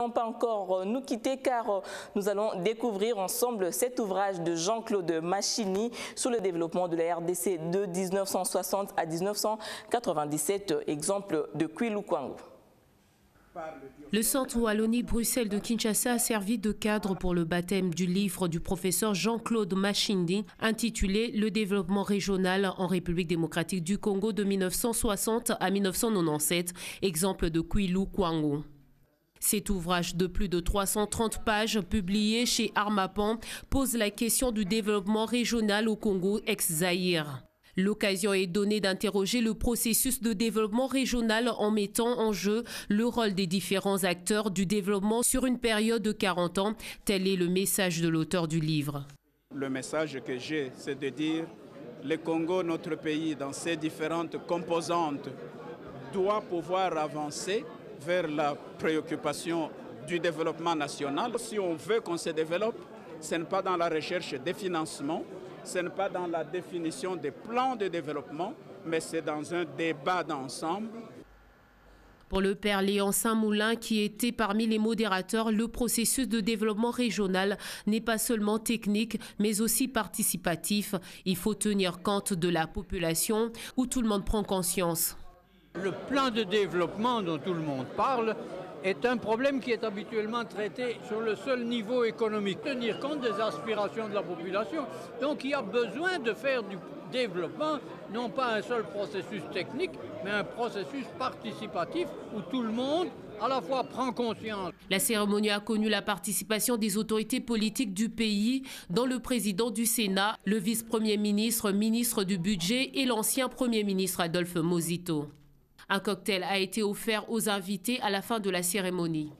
Pas encore nous quitter car nous allons découvrir ensemble cet ouvrage de Jean-Claude Machini sur le développement de la RDC de 1960 à 1997, exemple de Kwilu Kwangu. Le centre Wallonie-Bruxelles de Kinshasa a servi de cadre pour le baptême du livre du professeur Jean-Claude Machini intitulé « Le développement régional en République démocratique du Congo de 1960 à 1997, exemple de Kwilu Kwangu ». Cet ouvrage de plus de 330 pages publié chez Armapan pose la question du développement régional au Congo ex-Zaïre. L'occasion est donnée d'interroger le processus de développement régional en mettant en jeu le rôle des différents acteurs du développement sur une période de 40 ans. Tel est le message de l'auteur du livre. Le message que j'ai, c'est de dire que le Congo, notre pays, dans ses différentes composantes, doit pouvoir avancer vers la préoccupation du développement national. Si on veut qu'on se développe, ce n'est pas dans la recherche des financements, ce n'est pas dans la définition des plans de développement, mais c'est dans un débat d'ensemble. Pour le père Léon Saint-Moulin, qui était parmi les modérateurs, le processus de développement régional n'est pas seulement technique, mais aussi participatif. Il faut tenir compte de la population où tout le monde prend conscience. Le plan de développement dont tout le monde parle est un problème qui est habituellement traité sur le seul niveau économique. Tenir compte des aspirations de la population. Donc il y a besoin de faire du développement, non pas un seul processus technique, mais un processus participatif où tout le monde à la fois prend conscience. La cérémonie a connu la participation des autorités politiques du pays, dont le président du Sénat, le vice-premier ministre, ministre du Budget et l'ancien premier ministre Adolphe Mozito. Un cocktail a été offert aux invités à la fin de la cérémonie.